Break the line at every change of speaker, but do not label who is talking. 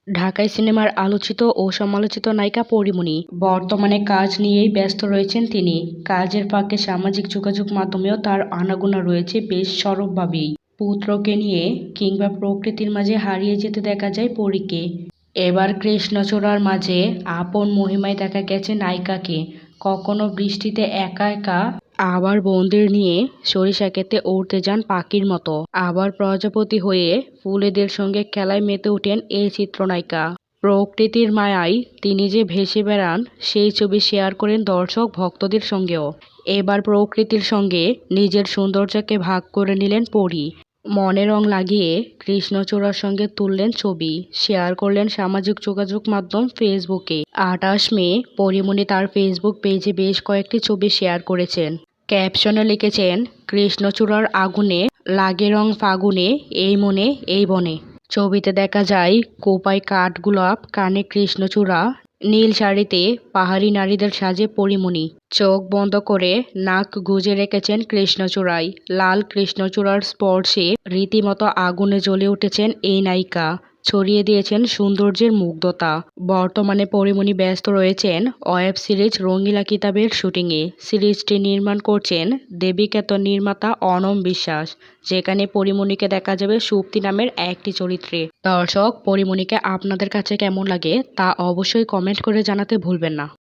ঢাকাই সিনেমার আলোচিত ও সমালোচিত নায়িকা পরীমণি বর্তমানে কাজ নিয়েই ব্যস্ত রয়েছেন তিনি। কাজের ফাঁকে সামাজিক যোগাযোগ মাধ্যমেও তার আনাগোনা রয়েছে বেশ সরবভাবেই। পুত্রকে নিয়ে কিংবা প্রকৃতির মাঝে হারিয়ে যেতে দেখা যায় পরীকে। এবার কৃষ্ণচূড়ার মাঝে আপন মহিমায় দেখা গেছে নায়িকাকে। কখনো বৃষ্টিতে একা একা, আবার বন্ধুদের নিয়ে সরিষা ক্ষেতে উড়তে যান পাখির মতো, আবার প্রজাপতি হয়ে ফুলেদের সঙ্গে খেলায় মেতে ওঠেন এই চিত্রনায়িকা। প্রকৃতির মায়ায় তিনি যে ভেসে বেড়ান সেই ছবি শেয়ার করেন দর্শক ভক্তদের সঙ্গেও। এবার প্রকৃতির সঙ্গে নিজের সৌন্দর্যকে ভাগ করে নিলেন পরী। মনে রং লাগিয়ে কৃষ্ণচূড়ার সঙ্গে তুললেন ছবি, শেয়ার করলেন সামাজিক যোগাযোগ মাধ্যম ফেসবুকে। 28 মে পরীমণি তার ফেসবুক পেজে বেশ কয়েকটি ছবি শেয়ার করেছেন। ক্যাপশনে লিখেছেন, কৃষ্ণচূড়ার আগুনে লাগে রং ফাগুনে, এই মনে এই বনে। ছবিতে দেখা যায় কোপায় কাঠগোলাপ, কানে কৃষ্ণচূড়া, নীল শাড়িতে পাহাড়ি নারীদের সাজে পরীমণি। চোখ বন্ধ করে নাক গুজে রেখেছেন কৃষ্ণচূড়ায়। লাল কৃষ্ণচূড়ার স্পর্শে রীতিমতো আগুনে জ্বলে উঠেছেন এই নায়িকা, ছড়িয়ে দিয়েছেন সৌন্দর্যের মুগ্ধতা। বর্তমানে পরীমণি ব্যস্ত রয়েছেন ওয়েব সিরিজ রঙিলা কিতাবের শুটিংয়ে। সিরিজটি নির্মাণ করছেন দেবীখ্যাত নির্মাতা অনম বিশ্বাস, যেখানে পরীমণিকে দেখা যাবে সুপ্তি নামের একটি চরিত্রে। দর্শক, পরীমণিকে আপনাদের কাছে কেমন লাগে তা অবশ্যই কমেন্ট করে জানাতে ভুলবেন না।